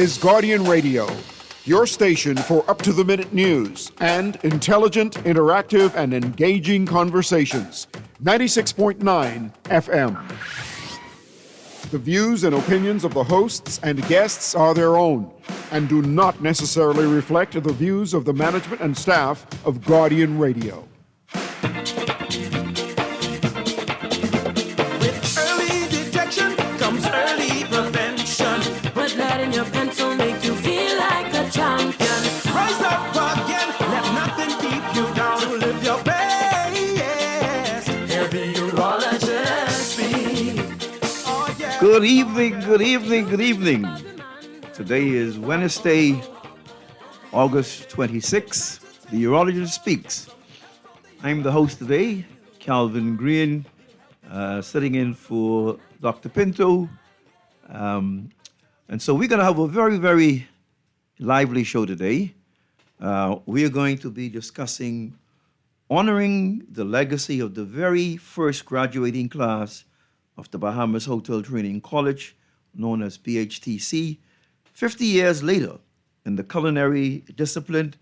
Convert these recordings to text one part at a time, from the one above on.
is Guardian Radio, your station for up-to-the-minute news and intelligent, interactive, and engaging conversations. 96.9 FM. The views and opinions of the hosts and guests are their own and do not necessarily reflect the views of the management and staff of Guardian Radio. With early detection comes early prevention. Put that in your pencil, make you feel like a champion. Rise up again, let nothing keep you down. Live your best. Hear the urologist speak. Oh, yeah. Good evening, good evening, good evening. Today is Wednesday, August 26th. The Urologist Speaks. I'm the host today, Calvin Green, sitting in for Dr. Pinto. And so we're going to have a very, very lively show today. We are going to be discussing honoring the legacy of the very first graduating class of the Bahamas Hotel Training College, known as BHTC, 50 years later in the culinary discipline,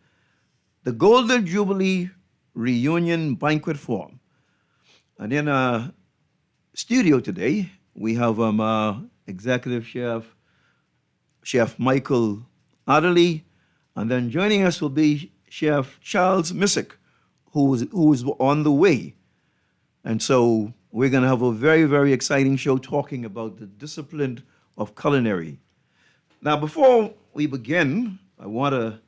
the Golden Jubilee Reunion Banquet Forum. And in our studio today, we have our executive chef Michael Adderley, and then joining us will be Chef Charles Missick, who is on the way. And so we're going to have a very, very exciting show talking about the discipline of culinary. Now, before we begin, I want a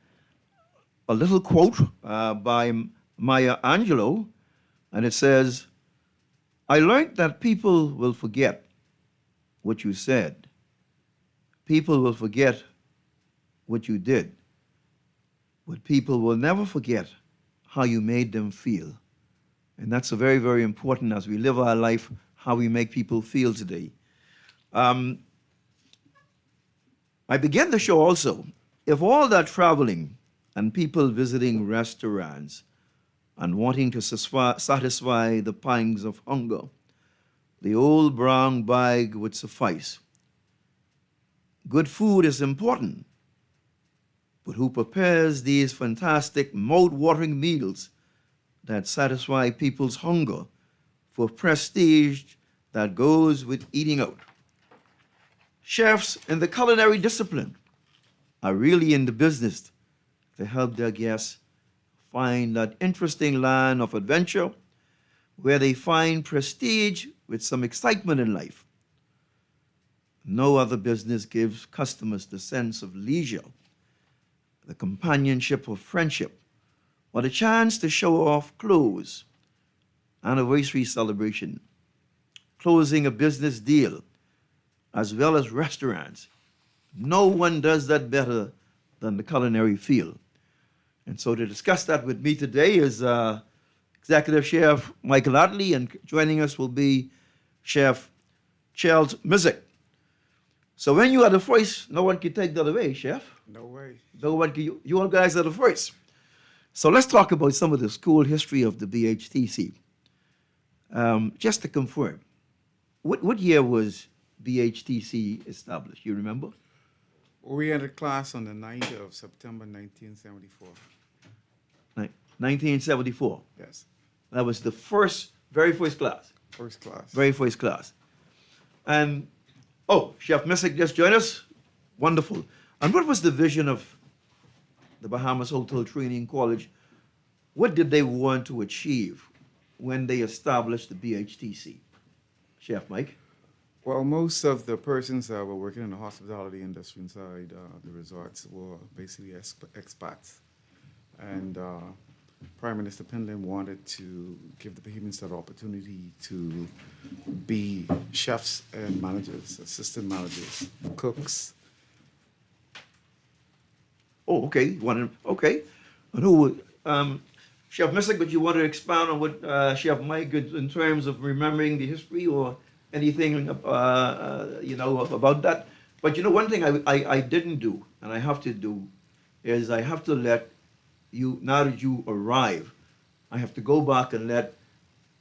little quote by Maya Angelou, and it says, "I learned that people will forget what you said. People will forget what you did, but people will never forget how you made them feel." And that's a very, very important as we live our life, how we make people feel today. I began the show also. If all that traveling and people visiting restaurants and wanting to satisfy the pangs of hunger, the old brown bag would suffice. Good food is important, but who prepares these fantastic, mouth-watering meals that satisfy people's hunger for prestige that goes with eating out? Chefs in the culinary discipline are really in the business to help their guests find that interesting land of adventure where they find prestige with some excitement in life. No other business gives customers the sense of leisure, the companionship of friendship, or the chance to show off clothes, anniversary celebration, closing a business deal, as well as restaurants. No one does that better than the culinary field. And so to discuss that with me today is Executive Chef Michael Adderley, and joining us will be Chef Charles Missick. So when you are the first, no one can take that away, Chef. No way. No one can, you all guys are the first. So let's talk about some of the school history of the BHTC. Just to confirm, what year was BHTC established? You remember? We entered class on the 9th of September, 1974. 1974. Yes, That was the very first class. first class. Very first class. And, Chef Missick just joined us. Wonderful. And what was the vision of the Bahamas Hotel Training College? What did they want to achieve when they established the BHTC? Chef Mike? Well, most of the persons that were working in the hospitality industry inside the resorts were basically expats. And Prime Minister Pendleton wanted to give the Bahamians that opportunity to be chefs and managers, assistant managers, cooks. Oh, okay. Okay. And who would, Chef Missick, would you want to expound on what Chef Mike in terms of remembering the history or anything, about that? But one thing I didn't do, and I have to do, is I have to let you, now that you arrive, I have to go back and let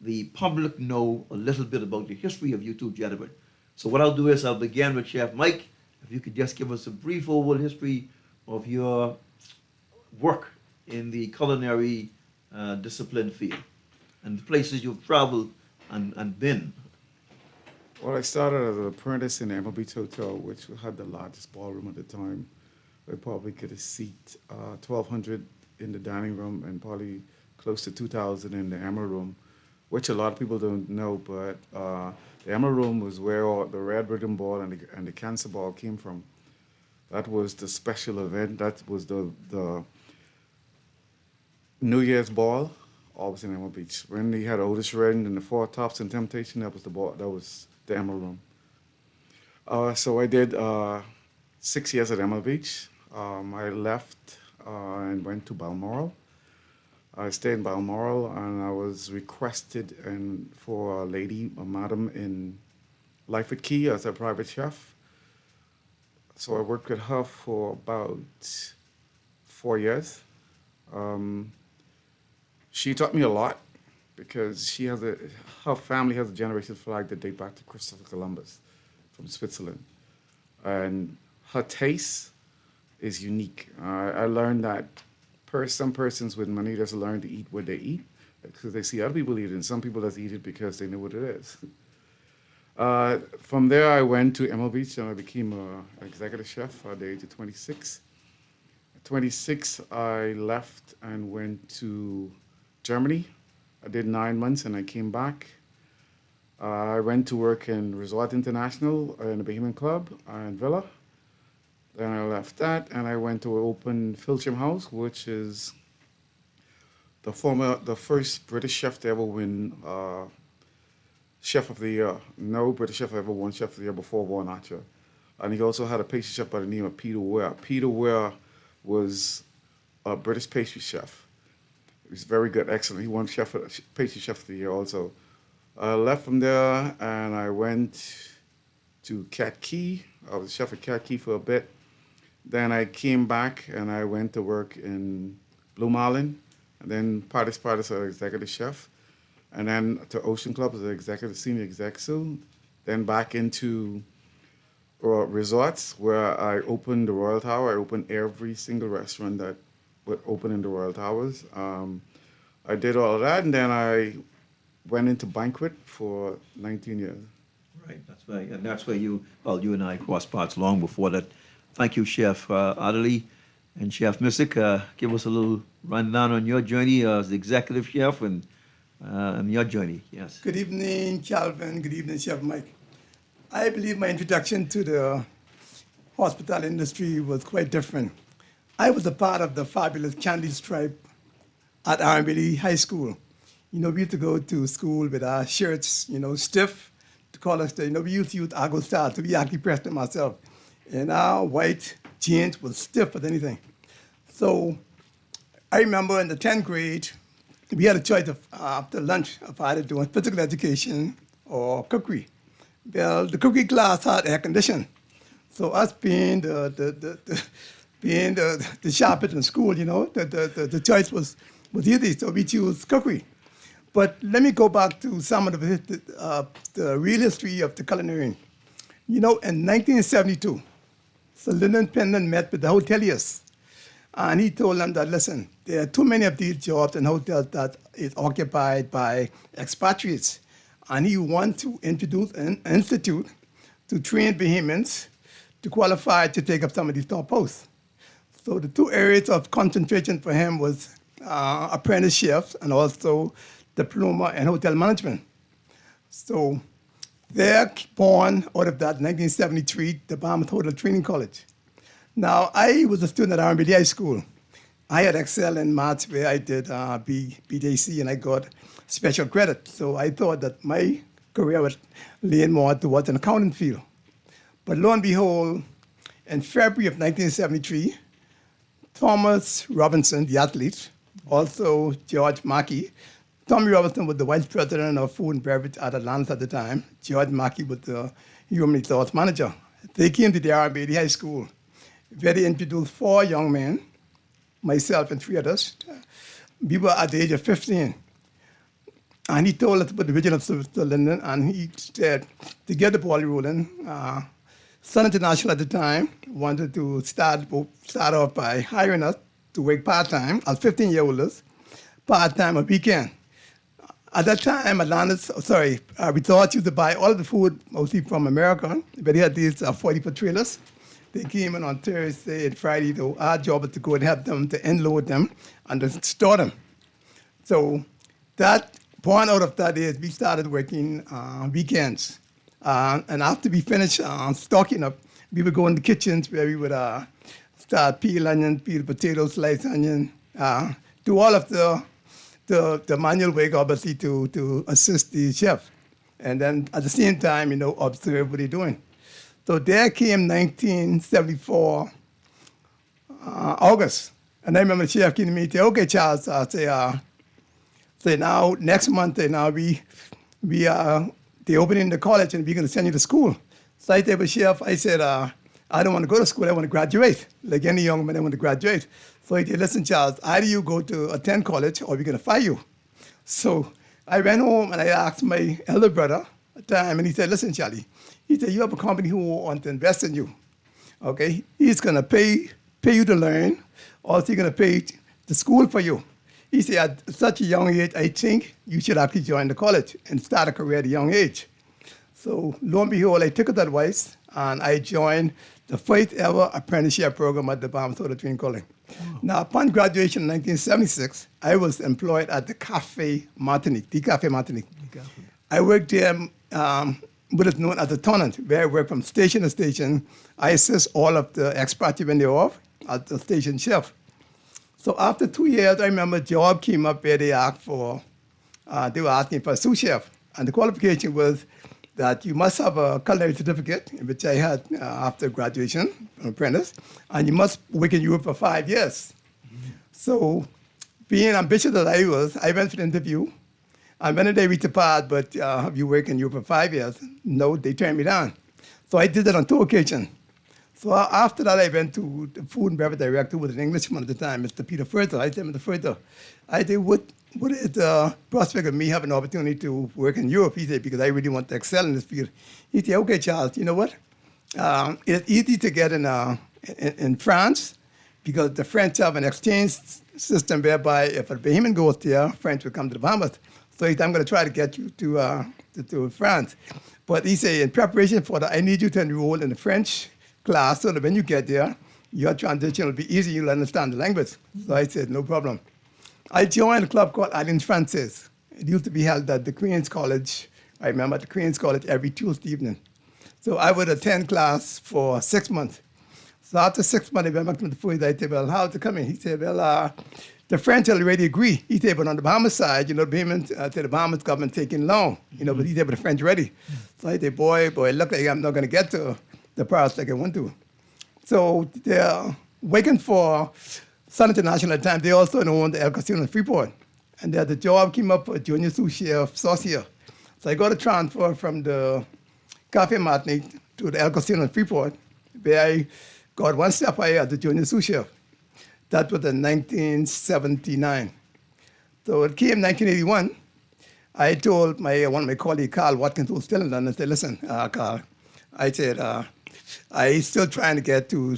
the public know a little bit about the history of you two gentlemen. So what I'll do is I'll begin with Chef Mike, if you could just give us a brief overall history of your work in the culinary discipline field and the places you've traveled and been. Well, I started as an apprentice in the Emerald Beach Hotel, which had the largest ballroom at the time. We probably could seat 1,200 in the dining room and probably close to 2,000 in the Emerald Room, which a lot of people don't know, but the Emerald Room was where all the Red Ribbon Ball and the Cancer Ball came from. That was the special event. That was the New Year's Ball, always in Emerald Beach. When they had Otis Redding and the Four Tops and Temptation, that was the ball. That was the Emerald Room. So I did 6 years at Emerald Beach. I left and went to Balmoral. I stayed in Balmoral, and I was requested for a madam in Life at Key as a private chef. So I worked with her for about 4 years. She taught me a lot because her family has a generation flag that date back to Christopher Columbus from Switzerland. And her taste is unique. I learned that some persons with money just learn to eat what they eat because they see other people eat it, and some people just eat it because they know what it is. From there, I went to Emerald Beach and I became an executive chef at the age of 26. At 26, I left and went to Germany. I did 9 months and I came back. I went to work in Resort International in the Bohemian Club and Villa. Then I left that and I went to open Filcham House, which is the first British chef to ever win Chef of the Year. No British chef ever won Chef of the Year before Warren Archer. And he also had a pastry chef by the name of Peter Ware. Peter Ware was a British pastry chef. He was very good, excellent. He won pastry chef of the year also. I left from there and I went to Cat Key. I was chef at Cat Key for a bit. Then I came back and I went to work in Bloom Island, and then Paris as an executive chef, and then to Ocean Club as an senior executive. Then back into resorts where I opened the Royal Tower. I opened every single restaurant that would open in the Royal Towers. I did all of that, and then I went into banquet for 19 years. Right, that's where you and I crossed paths long before that. Thank you, Chef Adderley and Chef Missick. Give us a little rundown on your journey as the executive chef and your journey. Yes. Good evening, Calvin. Good evening, Chef Mike. I believe my introduction to the hospitality industry was quite different. I was a part of the fabulous Candy Stripe at RMBD High School. We used to go to school with our shirts, stiff, to call us we used to use Argo style to be actually pressed it myself. And our white jeans was stiff as anything. So I remember in the 10th grade, we had a choice after lunch of either doing physical education or cookery. Well, the cookery class had air conditioning. So us being the sharpest in school, the choice was easy, so we chose cookery. But let me go back to some of the real history of the culinary. In 1972, Sir Lyndon Pendleton met with the hoteliers, and he told them that, listen, there are too many of these jobs in hotels that is occupied by expatriates, and he wants to introduce an institute to train Bahamians to qualify to take up some of these top posts. So the two areas of concentration for him was apprentice chefs and also diploma in hotel management. So they're born out of that 1973, the Bahamas Hotel Training College. Now, I was a student at RMBD High School. I had excelled in maths where I did BJC and I got special credit. So I thought that my career would lean more towards an accounting field. But lo and behold, in February of 1973, Thomas Robinson, the athlete, also George Mackey. Tommy Robinson was the vice president of food and beverage at Atlanta at the time. George Mackey was the human resource manager. They came to the RMBD High School, where they introduced 4 young men, myself and 3 others. We were at the age of 15. And he told us about the vision of Sir Lyndon, and he said, to get the ball rolling, Sun International at the time wanted to start off by hiring us to work part-time as 15-year-olds, part-time on weekend. At that time, Resorts used to buy all of the food, mostly from America, but they had these 40-foot trailers. They came in on Thursday and Friday. So our job was to go and help them to unload them and to store them. So that point out of that is we started working weekends. And after we finished stocking up, we would go in the kitchens where we would start peel onion, peel potatoes, slice onion, do all of the manual work, obviously, to assist the chef. And then at the same time, observe what they're doing. So there came 1974, August. And I remember the chef came to me and said, okay, Charles, say now, next month, they're opening the college and we're going to send you to school. So I said, well, chef, I said, I don't want to go to school, I want to graduate. Like any young man, I want to graduate. So he said, listen, Charles, either you go to attend college or we're going to fire you. So I went home and I asked my elder brother at the time, and he said, listen, Charlie, he said, you have a company who wants to invest in you, okay? He's going to pay you to learn, or he's going to pay the school for you. He said, at such a young age, I think you should actually join the college and start a career at a young age. So lo and behold, I took his advice, and I joined the first ever apprenticeship program at the Bahamas Soda Training College. Wow. Now, upon graduation in 1976, I was employed at the Cafe Martinique, the Cafe Martinique. I worked there, what is known as a tenant, where I work from station to station. I assist all of the expats when they're off as the station chef. So after 2 years, I remember a job came up where they were asking for a sous chef. And the qualification was that you must have a culinary certificate, which I had after graduation, an apprentice, and you must work in Europe for 5 years. Mm-hmm. So being ambitious as I was, I went for the interview. And when they reached the part, but have you worked in Europe for 5 years? No, they turned me down. So I did that on 2 occasions. So after that, I went to the food and beverage director, who was an Englishman at the time, Mr. Peter Furter. I said, Mr. Furter, I said, what is the prospect of me having an opportunity to work in Europe? He said, because I really want to excel in this field. He said, okay, Charles, you know what? It's easy to get in France because the French have an exchange system whereby if a Bahamian goes there, French will come to the Bahamas. So he said, I'm going to try to get you to France. But he said, in preparation for that, I need you to enroll in the French class so that when you get there, your transition will be easy, you'll understand the language. So I said, no problem. I joined a club called Alliance Française. It used to be held at the Queen's College. I remember at the Queen's College every Tuesday evening. So I would attend class for 6 months. So after 6 months, I went back to the food. I said, well, how's it coming? He said, well, the French already agree. He said, but on the Bahamas side, the Bahamas government taking long, but he said, but the French ready. So I said, boy, look like I'm not going to get to the Paris like I want to. So they're waiting for Sun International at the time. They also own the El Casino in Freeport. And the job came up for junior sous chef saucier. So I got a transfer from the Cafe Martinique to the El Casino in Freeport, where I got one step higher as the junior sous chef. That was in 1979. So it came 1981. I told one of my colleagues, Carl Watkins, who was still in London, I said, listen, Carl, I said, I'm still trying to get to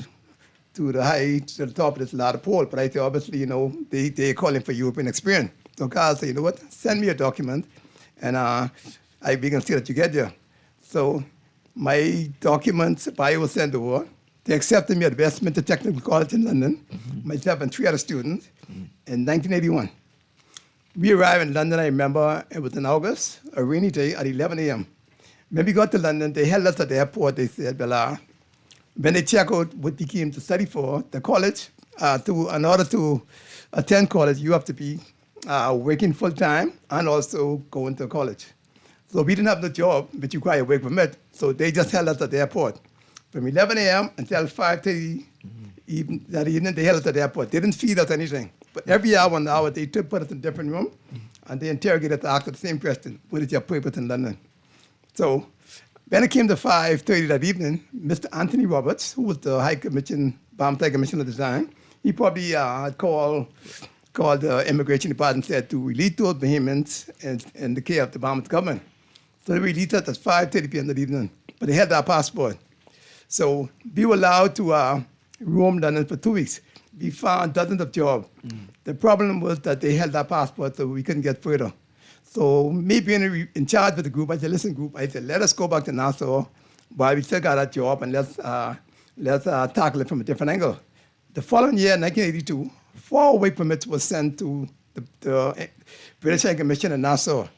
the top of this ladder pole, but I said, obviously, they're calling for European experience. So Carl said, you know what, send me a document, and we can see that you get there. So my documents, bio was sent over. They accepted me at Westminster Technical College in London, myself and 3 other students, in 1981. We arrived in London, I remember, it was in August, a rainy day at 11 a.m. When we got to London, they held us at the airport. They said, well, when they check out what we came to study for, the college, in order to attend college, you have to be working full-time and also going to college. So we didn't have no job, which required a work permit, so they just held us at the airport. From 11 a.m. until 5:30 that evening, they held us at the airport. They didn't feed us anything. But every hour, 1 hour, they put us in a different room, and they interrogated us, asked us the same question, what is your purpose in London? So when it came to 5:30 that evening, Mr. Anthony Roberts, who was the Bahamas High Commissioner at the time, he probably called the immigration department and said to release those Bahamians in the care of the Bahamas government. So they released us at 5:30 p.m. that evening, but they had our passport. So we were allowed to roam London for 2 weeks. We found dozens of jobs. The problem was that they held our passport, so we couldn't get further. So me being in charge of the group, I said, listen, group, I said, let us go back to Nassau while we still got our job, and let's tackle it from a different angle. The following year, 1982, 4 work permits were sent to the British High Commission in Nassau.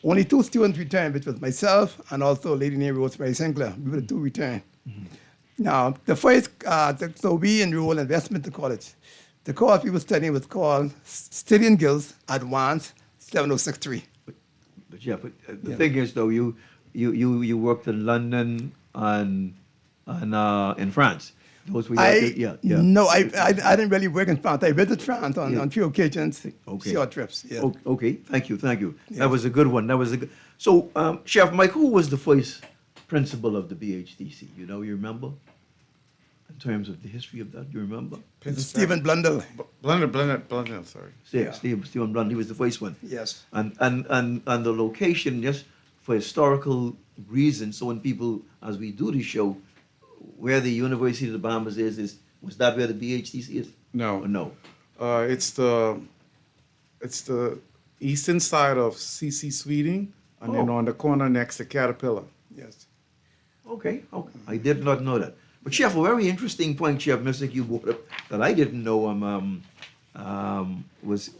Only 2 students returned, which was myself and also a lady named Rosemary Sinclair. We were the 2 returned. Now, the first, so we enrolled in Westminster College. The course we were studying was called Study and Guilds Advanced 7063. But Jeff, the thing is, though, you worked in London and in France. Those were No, I didn't really work in France. I visited France on 2 occasions, short trips. Yeah. Okay, thank you. Yeah. That was a good one. So, Chef Mike, who was the first principal of the BHTC? You remember? In terms of the history of that, you remember? Stephen Blundell. Blundell, sorry. Yeah, Stephen Blundell, he was the first one. Yes. And the location, just for historical reasons, so when people, as we do the show, where the University of the Bahamas was that where the BHTC is? No. Or no? It's the eastern side of CC Sweeting, and then on the corner next to Caterpillar. Yes. Okay. I did not know that. But Chef, a very interesting point, Chef Mystic, you brought up that I didn't know was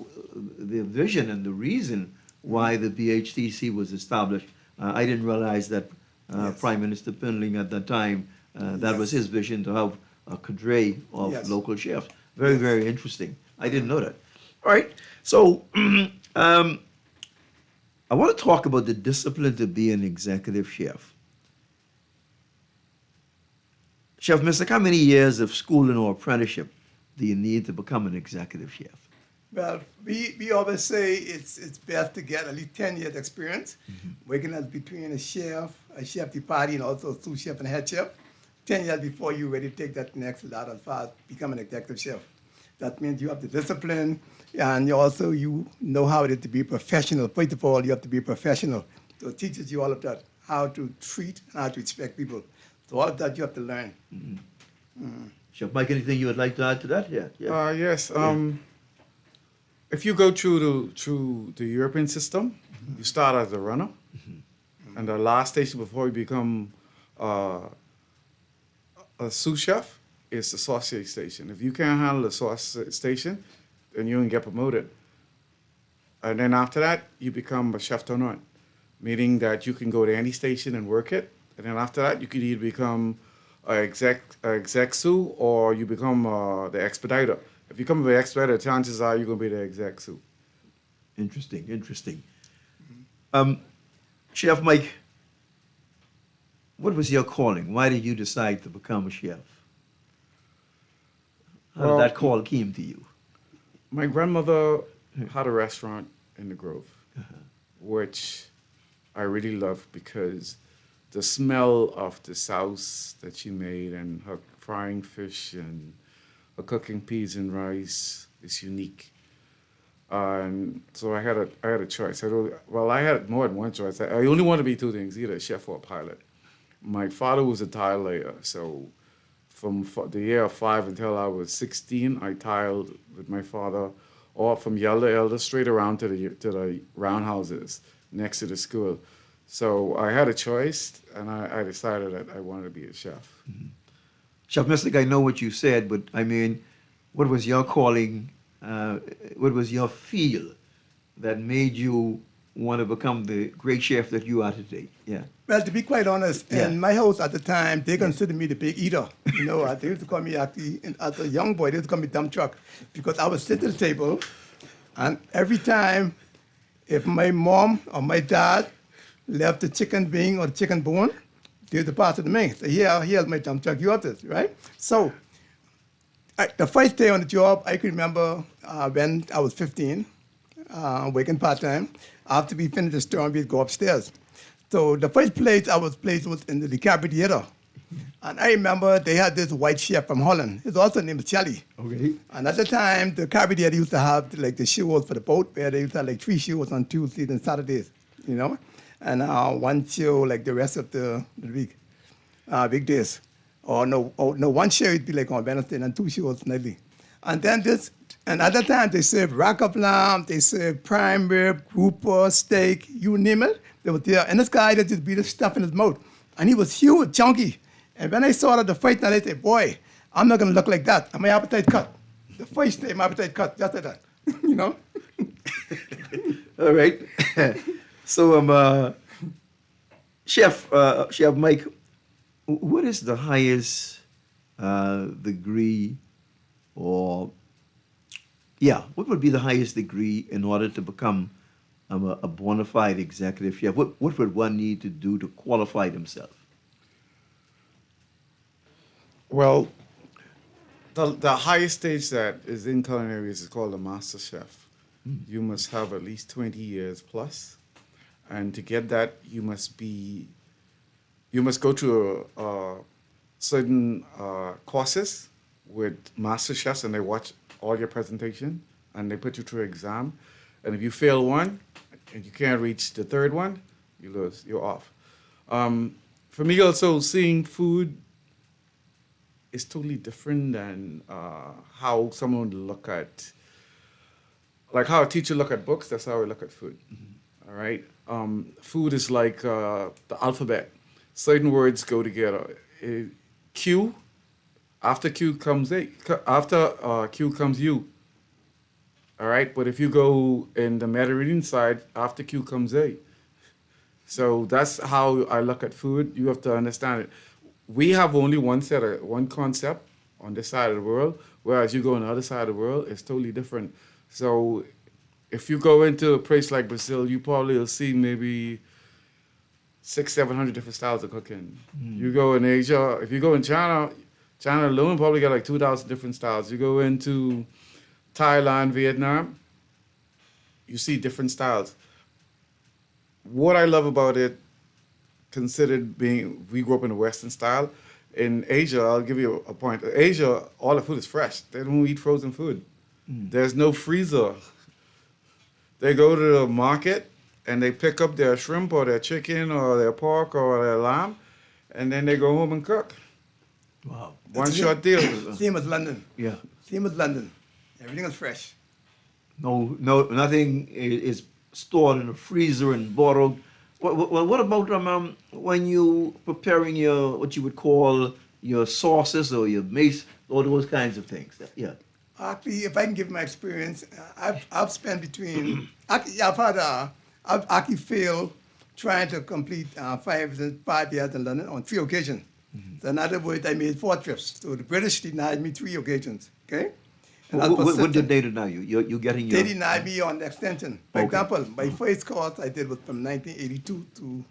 the vision and the reason why the BHTC was established. I didn't realize that Prime Minister Pindling at that time, that was his vision to have a cadre of local chefs. Very, very interesting. I didn't know that. All right. So I want to talk about the discipline to be an executive chef. Chef Mystic, how many years of schooling or apprenticeship do you need to become an executive chef? Well, we always say it's best to get at least 10 years experience, working as between a chef de partie, and also a sous chef and head chef. 10 years before you're ready to take that next ladder as far as become an executive chef. That means you have the discipline, and you know how it is to be professional. First of all, you have to be a professional. So it teaches you all of that, how to treat and how to respect people. So all of that you have to learn. Chef Mike, anything you would like to add to that? Yeah. Yes. If you go through the European system, you start as a runner, and the last station before you become a sous chef is the saucier station. If you can't handle the sauce station, then you don't get promoted. And then after that, you become a chef d'honneur, meaning that you can go to any station and work it. And then after that, you could either become an exec sous or you become the expediter. If you become the expediter, chances are you're going to be the exec sous. Interesting. Chef Mike, what was your calling? Why did you decide to become a chef? How did that call came to you? My grandmother had a restaurant in the Grove, which I really loved because the smell of the sauce that she made and her frying fish and her cooking peas and rice is unique. And so I had a choice. I had more than one choice. I only wanted to be 2 things, either a chef or a pilot. My father was a tile layer, so from the year of 5 until I was 16, I tiled with my father, all from Yelder Elder straight around to the roundhouses next to the school. So I had a choice, and I decided that I wanted to be a chef. Chef Mystic, I know what you said, but I mean, what was your calling? What was your feel that made you want to become the great chef that you are today? Yeah. Well, to be quite honest, in my house at the time, they considered me the big eater. They used to call me actually, as a young boy, they used to call me dumb truck because I would sit at the table, and every time, if my mom or my dad left the chicken wing or the chicken bone, they used to pass it to me. So here's my dumb truck, you have this, right? So the first day on the job, I can remember when I was 15, working part-time. After we finished the storm, we'd go upstairs. So the first place I was placed was in the Caribbean Theater. And I remember they had this white chef from Holland. His also named Charlie. Okay. And at the time, the Caribbean Theater used to have like the shows for the boat, where they used to have like 3 shows on Tuesdays and Saturdays, and 1 show like the rest of the week, weekdays. One show would be like on Wednesday and 2 shows nightly. And then another time they serve rack of lamb, they serve prime rib, grouper, steak, you name it. They were there. And this guy that just beat the stuff in his mouth. And he was huge, chunky. And when I saw that the fight, I said, boy, I'm not going to look like that. And my appetite cut. The first day, my appetite cut, just like that. You know? All right. So, Chef Mike, what is the highest degree what would be the highest degree in order to become a bona fide executive chef? What would one need to do to qualify themselves? Well, the highest stage that is in culinary is called a master chef. You must have at least 20 years plus. And to get that, you must go through certain courses with master chefs, and they watch all your presentation, and they put you through an exam. And if you fail one, and you can't reach the third one, you lose. You're off. For me, also, seeing food is totally different than how someone would look at, like how a teacher look at books. That's how I look at food. All right. Food is like the alphabet. Certain words go together. Q. After Q comes A. After Q comes U. All right. But if you go in the Mediterranean side, after Q comes A. So that's how I look at food. You have to understand it. We have only one concept on this side of the world, whereas you go on the other side of the world, it's totally different. So if you go into a place like Brazil, you probably will see maybe 600-700 different styles of cooking. You go in Asia, if you go in China alone probably got like 2,000 different styles. You go into Thailand, Vietnam, you see different styles. What I love about it, we grew up in a Western style. In Asia, I'll give you a point. Asia, all the food is fresh. They don't eat frozen food. There's no freezer. They go to the market and they pick up their shrimp or their chicken or their pork or their lamb, and then they go home and cook. Wow. One shot deal. Same as London. Yeah. Same as London. Everything is fresh. No, nothing is stored in a freezer and bottled. Well, what about when you preparing your, what you would call your sauces or your mace, all those kinds of things? Yeah. Actually, if I can give my experience, I've spent between, I've actually failed trying to complete 5 years in London on 3 occasions. So in other words, I made 4 trips. So the British denied me 3 occasions, okay? And What did they deny you? You're getting your... They denied me on the extension. For example, my first course I did was from 1982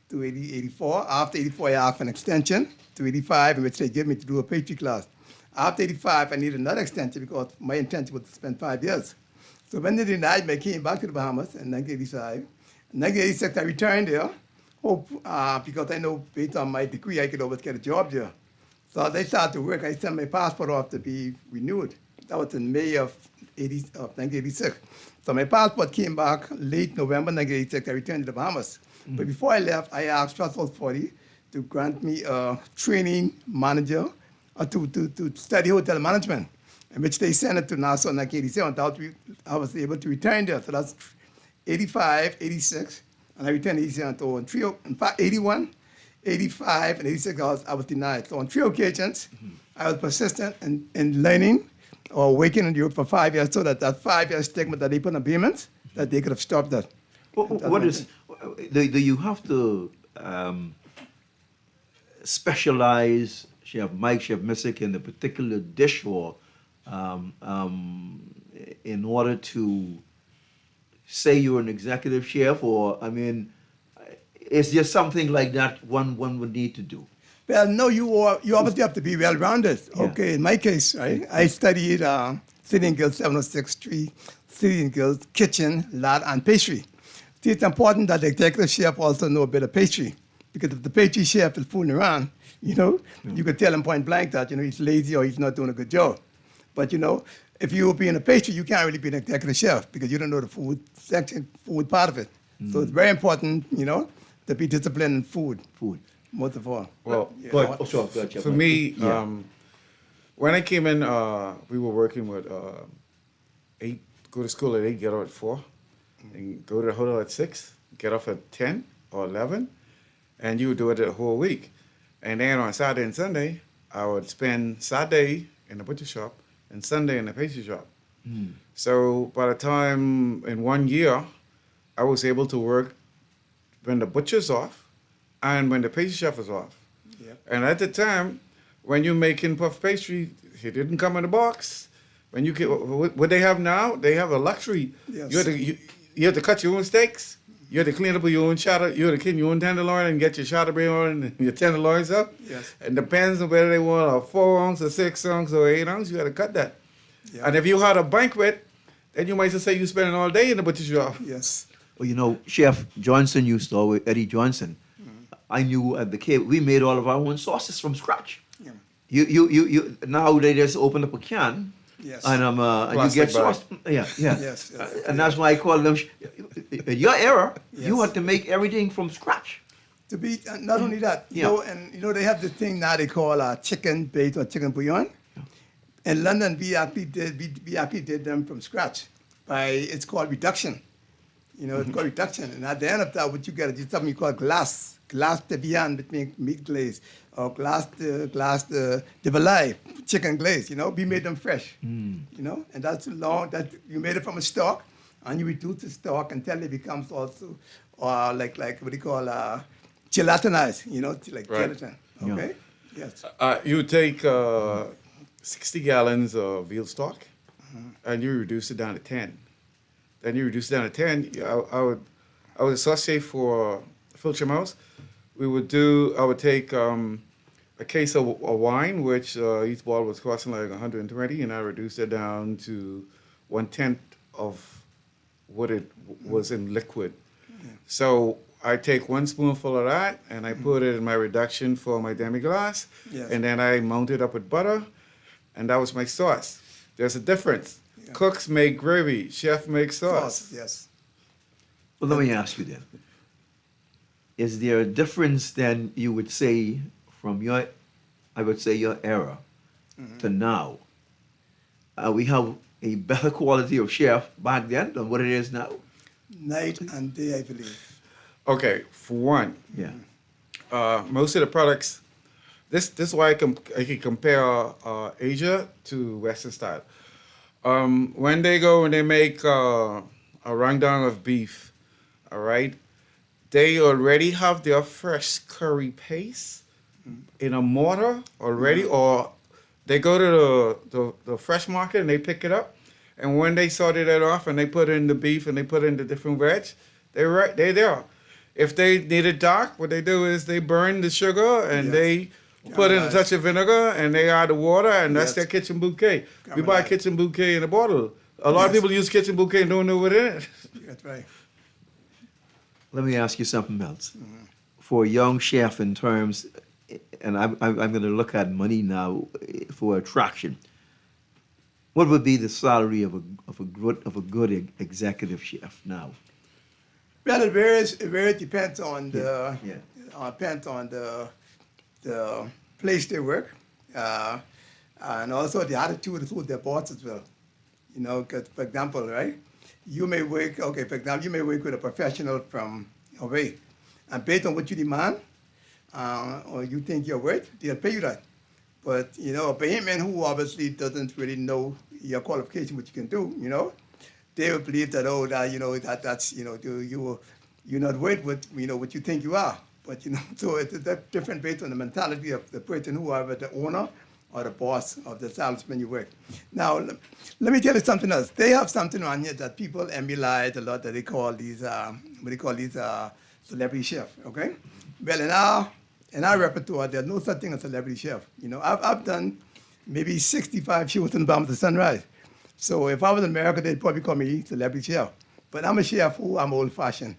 to 84. After 84, I asked for an extension to 85, in which they gave me to do a pastry class. After 85, I needed another extension because my intention was to spend 5 years. So when they denied me, I came back to the Bahamas in 1985. In 1986, I returned there, because I know based on my degree, I could always get a job there. So as I started to work, I sent my passport off to be renewed. That was in May of 1986. So my passport came back late November 1986. I returned to the Bahamas. But before I left, I asked Trusthouse 40 to grant me a training manager to study hotel management, in which they sent it to Nassau in 1987. I was able to return there. So that's 85, 86, and I returned in 87. So in fact, 81, 85, and 86, I was denied. So on 3 occasions, I was persistent in learning or working in Europe for 5 years, so that 5-year stigma that they put on payments, that they could have stopped that. Do you have to specialize, Chef Mike, Chef Missick, in a particular dish, or in order to say you're an executive chef, or, I mean, is there something like that one would need to do? Well, no, you obviously have to be well-rounded. Yeah. Okay, in my case, right, I studied City and Guilds 706 City and Guilds kitchen, lard, and pastry. See, it's important that the executive chef also know a bit of pastry, because if the pastry chef is fooling around, you could tell him point blank that, he's lazy or he's not doing a good job. But, if you be in a pastry, you can't really be an executive chef because you don't know the food section, food part of it. So it's very important, to be disciplined in food. most of all. Well, Yeah. But also, for me, Yeah. when I came in, we were working with 8, go to school at 8, get out at 4, and go to the hotel at 6, get off at 10 or 11, and you would do it the whole week. And then on Saturday and Sunday, I would spend Saturday in the butcher shop and Sunday in the pastry shop. So by the time in 1 year, I was able to work when the butcher's off and when the pastry chef is off. Yep. And at the time, when you're making puff pastry, it didn't come in a box. When you get what they have now, they have a luxury. Yes. You have to cut your own steaks. You have to clean up your own chowder. You have to clean your own tenderloin and get your chowder bread on and your tenderloins up. Yes. It depends on whether they want a 4 ounce or 6 ounce or 8 ounce. You got to cut that. Yeah. And if you had a banquet, then you might just say you spending all day in the butcher shop. Yes. Well, you know, Chef Johnson used to always, Eddie Johnson. I knew at the cave, we made all of our own sauces from scratch. Yeah. You now they just open up a can. Yes. And and you Plastic get bag. sauce. Yeah, yeah. Yes, yes. And that's why I call them. In your era, you Yes. had to make everything from scratch. To be not only that, Yeah. they have this thing now they call chicken bait or chicken bouillon. In London, we actually did them from scratch. It's called reduction. It's called reduction. And at the end of that, what you get is something called glace de viande, which means meat glaze, or glace de volaille, chicken glaze. We made them fresh. And that's that you made it from a stock, and you reduce the stock until it becomes also like what do you call gelatinized. Like Right. gelatin. Yeah. Okay. Yes. You take 60 gallons of veal stock, and you reduce it down to 10. Then you reduce it down to 10. I would associate for Filter Mouse. I would take a case of wine, which each bottle was costing like 120, and I reduced it down to 1/10 of what it was in liquid. So I take 1 spoonful of that, and I put it in my reduction for my demi-glace, Yes. and then I mount it up with butter, and that was my sauce. There's a difference. Yeah. Cooks make gravy, chef makes sauce. Yes. Well, let me ask you then. Is there a difference then you would say from your era to now? We have a better quality of chef back then than what it is now. Night and day, I believe. Okay, for one, Yeah. most of the products, this is why I can compare Asia to Western style. When they go and they make a rendang of beef, all right, they already have their fresh curry paste in a mortar already, or they go to the fresh market and they pick it up, and when they sorted it off and they put in the beef and they put in the different veg, they're there. If they need it dark, what they do is they burn the sugar and Yes. they put in a Caramelize. touch of vinegar and they add the water, and that's Yes. their kitchen bouquet. We buy Caramelize. kitchen bouquet in a bottle. A lot of Yes. people use kitchen bouquet and don't know what in it. That's right. Let me ask you something else. For a young chef, in terms, and I'm going to look at money now for attraction. What would be the salary of a good executive chef now? Well, it varies. It very depends on the Yeah. depends on the place they work, and also the attitude of their boss as well. Because for example, right, you may work. Okay, for example, you may work with a professional from away, and based on what you demand, or you think you're worth, they'll pay you that. But a payment who obviously doesn't really know your qualification, what you can do, they will believe that that's you're not worth what you think you are. But so it's different based on the mentality of the person who are the owner or the boss of the establishment you work. Now let me tell you something else. They have something on here that people emulate a lot that they call these celebrity chef. Okay, well in our repertoire there's no such thing as celebrity chef. I've done maybe 65 shows in Bama to Sunrise. So if I was in America, they'd probably call me celebrity chef. But I'm a chef who I'm old-fashioned.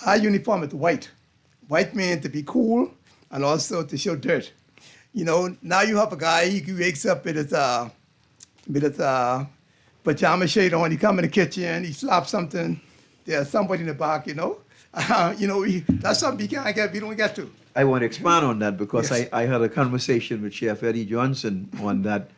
Our uniform is white. White means to be cool and also to show dirt. Now you have a guy, he wakes up with his pajama shade on, he come in the kitchen, he slaps something, there's somebody in the back, That's something we don't get to. I want to expand on that because Yes. I had a conversation with Chef Eddie Johnson on that,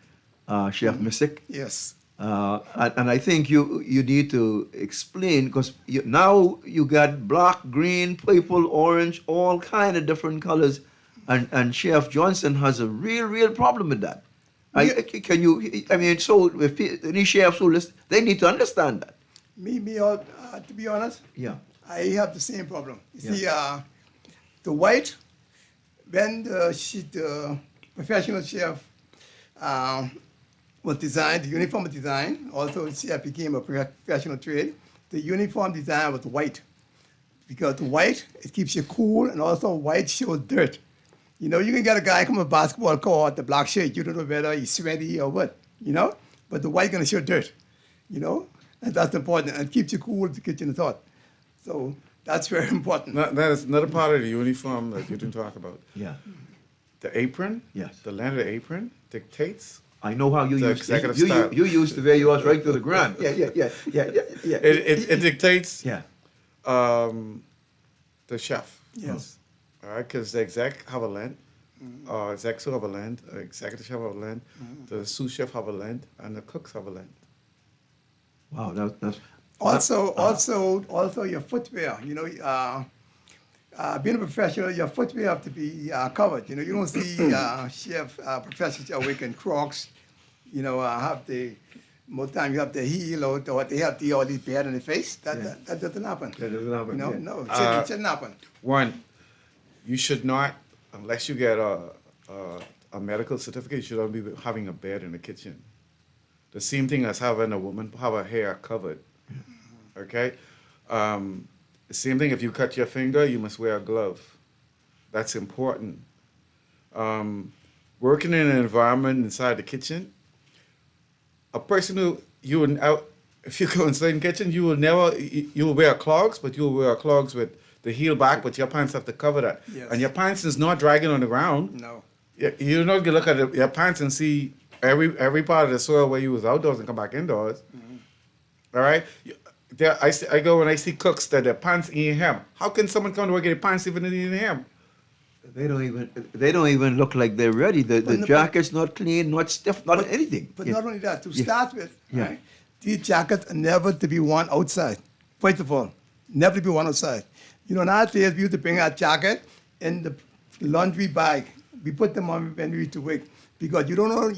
Chef Missick. Yes. And I think you need to explain because now you got black, green, purple, orange, all kind of different colors, and Chef Johnson has a real problem with that. So if any chefs who listen, they need to understand that. To be honest, Yeah. I have the same problem. You Yeah. see, the white, when the professional chef was designed, the uniform was designed, also chef became a professional trade, the uniform design was white. Because the white, it keeps you cool, and also white shows dirt. You can get a guy come to a basketball court, the black shirt, you don't know whether he's sweaty or what, but the white gonna show dirt, and that's important, and keeps you cool, the kitchen is hot. So that's very important. That is another part of the uniform that you didn't talk about. Yeah. The apron, Yes. the length of the apron dictates. I know how you The used executive you, style. you used to wear yours right to the ground. Yeah. It dictates Yeah. the chef. Yes. All right, because the exec have a length, execs have a length, executive chef have a length, the sous chef have a length, and the cooks have a length. Wow, that's Also your footwear. Being a professional, your footwear have to be covered. You don't see chef professionals wearing Crocs. Most time you have the heel or they have all these pads on the face. That doesn't happen. That doesn't happen, yeah. No, it shouldn't happen. One, you should not, unless you get a medical certificate, you should not be having a bed in the kitchen. The same thing as having a woman have her hair covered. Okay? The same thing, if you cut your finger, you must wear a glove. That's important. Working in an environment inside the kitchen, a person if you go inside the kitchen, you will wear clogs, but you will wear clogs with the heel back, but your pants have to cover that. Yes. And your pants is not dragging on the ground. No. You're not gonna look at your pants and see every part of the soil where you was outdoors and come back indoors. All right? I go and I see cooks that their pants in hem. How can someone come to work and their pants even in hem? They don't even look like they're ready. The jacket's not clean, not stiff, not anything. But Yeah. not only that, to start with, Yeah. right, these jackets are never to be worn outside. First of all, never to be worn outside. Nowadays we used to bring our jacket in the laundry bag. We put them on when we reach to work because you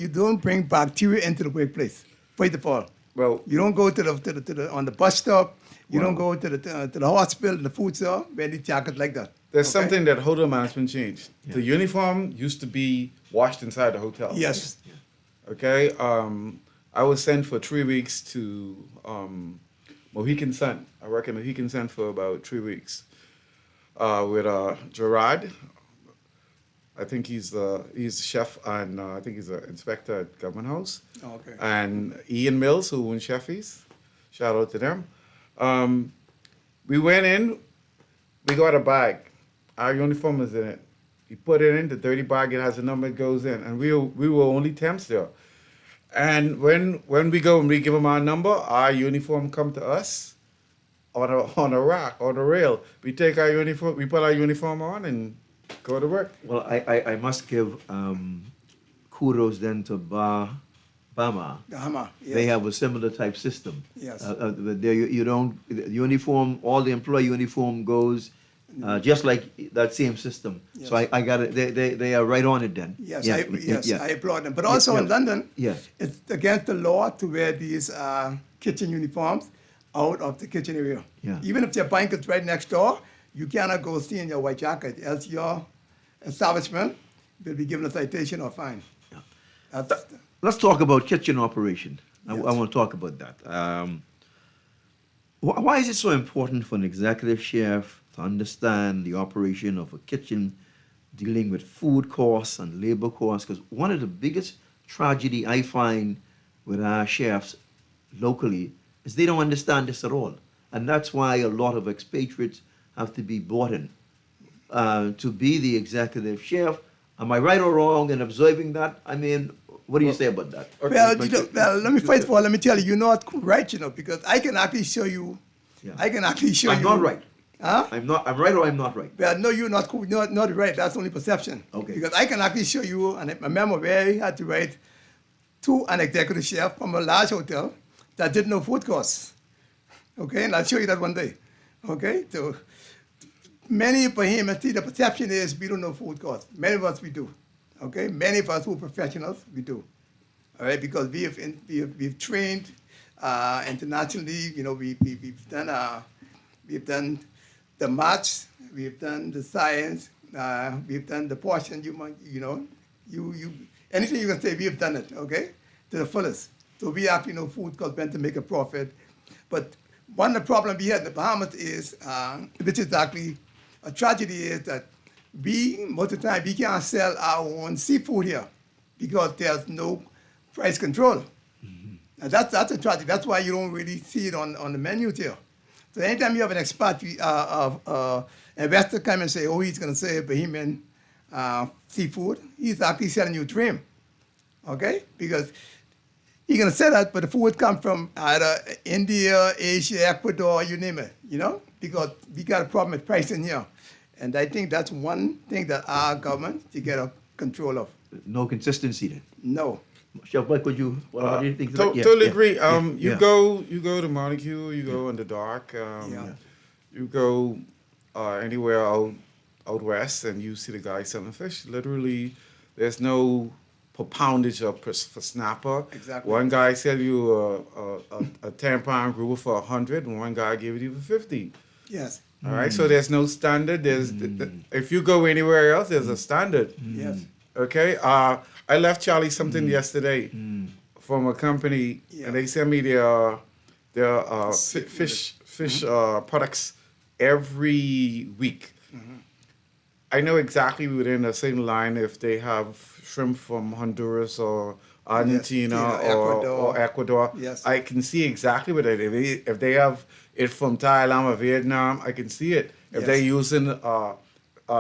don't bring bacteria into the workplace. First of all, Well, you don't go to the on the bus stop. You don't go to the hospital, the food store, wear these jackets like that. there's Okay? something that hotel management changed. The uniform used to be washed inside the hotel. Yes. Okay. I was sent for 3 weeks to Mohican Sun. I worked in Mohican Sun for about 3 weeks with Gerard. I think he's the chef and I think he's an inspector at Government House. Okay. And Ian Mills, who owns Sheffies. Shout out to them. We went in, we got a bag. Our uniform is in it. You put it in, the dirty bag, it has a number, it goes in. And we were only temps there. And when we go and we give them our number, our uniform come to us on a rack, on a rail. We take our uniform, we put our uniform on and go to work. Well, I must give kudos then to Bama. The hammer. Yes. They have a similar type system. Yes. The uniform, all the employee uniform goes just like that same system. Yes. So I got it. They are right on it then. Yes, Yeah, I applaud them. But also in London, Yeah. it's against the law to wear these kitchen uniforms out of the kitchen area. Yeah. Even if your bank is right next door, you cannot go see in your white jacket, else your establishment will be given a citation or fine. Yeah. That's, Let's talk about kitchen operation. I Yes. want to talk about that. Why is it so important for an executive chef to understand the operation of a kitchen, dealing with food costs and labor costs? Because one of the biggest tragedy I find with our chefs locally is they don't understand this at all. And that's why a lot of expatriates have to be brought in to be the executive chef. Am I right or wrong in observing that? I mean, what do you say about that? well, let me first of all, let me tell you, you're not right, because I can actually show you. Yeah. I can actually show I'm you. not right. Huh? I'm right or I'm not right? Well, no, you're not right. That's only perception. Okay. Because I can actually show you a memo where he had to write to an executive chef from a large hotel that didn't know food costs. Okay, and I'll show you that one day. Okay, so many Bahamians, see, the perception is we don't know food costs. Many of us, we do. Okay, many of us who are professionals, we do. All right, because we've trained internationally. You know, we've done the maths, we've done the science, we've done the portion. Anything you can say, we've done it. Okay, to the fullest. So we actually know food costs when to make a profit. But one of the problems we have in the Bahamas is, which is actually a tragedy, is that most of the time, we can't sell our own seafood here because there's no price control. And that's a tragedy. That's why you don't really see it on the menus here. So anytime you have an expat, investor come and say, oh, he's going to say Bahamian seafood, he's actually selling you a dream. Okay? Because he's going to say that, but the food comes from either India, Asia, Ecuador, you name it, you know? Because we got a problem with pricing here. And I think that's one thing that our government to get a control of. No consistency then. No. Chef, what do you think? Totally agree. You You go to Montague, you go in the dark, you go anywhere out west, and you see the guy selling fish. Literally, there's no per poundage or per snapper. Exactly. One guy sell you a 10-pound grouper for 100, and one guy give it you for 50. Yes. All right, so there's no standard. There's if you go anywhere else, there's a standard. Yes. Okay. I left Charlie something yesterday from a company, and they sent me their fish products every week. I know exactly within a certain line if they have shrimp from Honduras or Argentina or Ecuador. Yes. I can see exactly what they do. If they have it from Thailand or Vietnam, I can see it. If Yes. they're using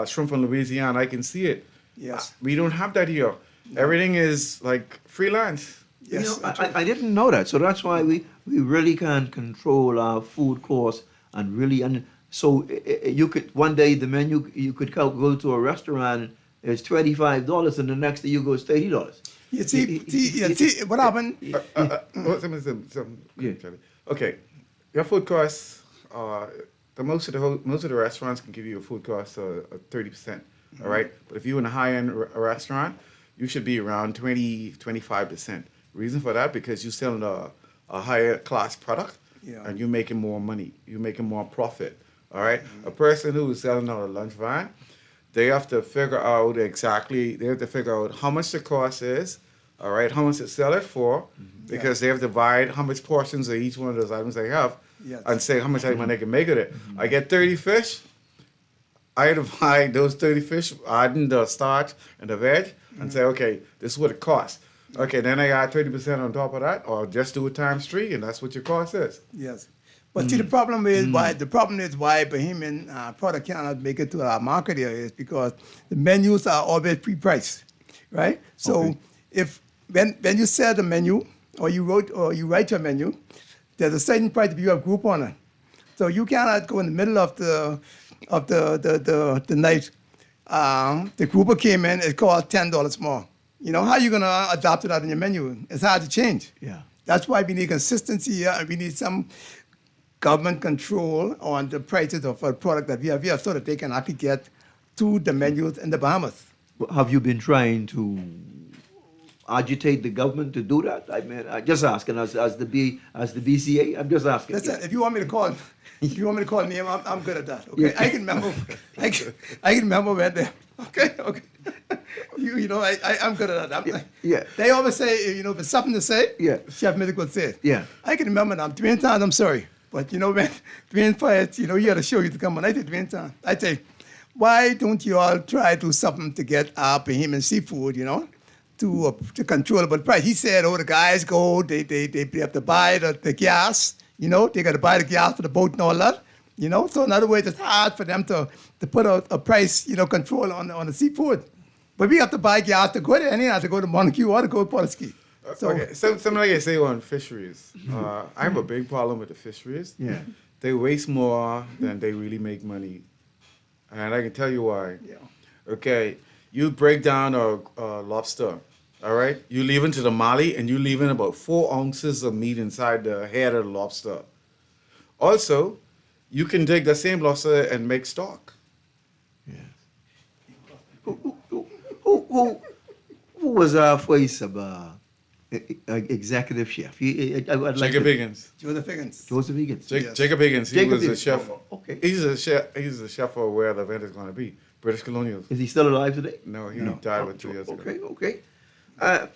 shrimp from Louisiana, I can see it. Yes. We don't have that here. Everything is like freelance. Yes. I didn't know that, so that's why we really can control our food costs and really. And so you could one day the menu you could go to a restaurant, it's $25, and the next day you go it's $30. You see what happened? Okay, your food costs. Most of the restaurants can give you a food cost of 30%. All right, but if you're in a high-end restaurant, you should be around 25%. Reason for that, because you're selling a higher class product, and you're making more money. You're making more profit. All right, a person who is selling on a lunch van, they have to figure out how much the cost is. All right, how much to sell it for, because they have to divide how much portions of each one of those items they have, and say how much money they can make of it. I get 30 fish. I divide those 30 fish, adding the starch and the veg, and say, okay, this is what it costs. Okay, then I add 30% on top of that, or just do it times 3, and that's what your cost is. Yes. But see, the problem is why Bahamian product cannot make it to our market here is because the menus are always pre-priced, right? So if when you sell the menu or you write your menu, there's a certain price if you have group on it. So you cannot go in the middle of the night. The grouper came in, it cost $10 more. You know, how are you going to adapt to that in your menu? It's hard to change. Yeah. That's why we need consistency here, and we need some government control on the prices of a product that we have here so that they can actually get to the menus in the Bahamas. Have you been trying to agitate the government to do that? I mean, I'm just asking as the BCA. I'm just asking. Listen, if you want me to call name, I'm good at that. Okay, I can remember. I can remember when they. Okay. I'm good at that. They always say, if it's something to say, Chef Middick would say it. Yeah. I can remember now. 20 times, I'm sorry, but when 25, he had a show you to come on. I did 20 times. I say, why don't you all try to do something to get our Bahamian seafood, to controllable price? He said, the guys go, they have to buy the gas. They got to buy the gas for the boat and all that. So in other words, it's hard for them to put a price, control on the seafood. But we have to buy gas to go there, and you have to go to Montague or to go to Pulaski. So something like I say on fisheries. I have a big problem with the fisheries. Yeah. they waste more than they really make money. And I can tell you why. Yeah. Okay, you break down a lobster, all right? You leave into the molly and you leave in about 4 ounces of meat inside the head of the lobster. Also, you can take the same lobster and make stock. Who was our voice of executive chef? I would like Jacob to- Higgins. Joseph Higgins. Joseph Higgins. Yes. Jacob Higgins, he Jacob was a Higgins. chef. Oh, okay. He's a chef. He's a chef for where the event is going to be. British Colonials. Is he still alive today? No, he died about 2 years ago. Okay. And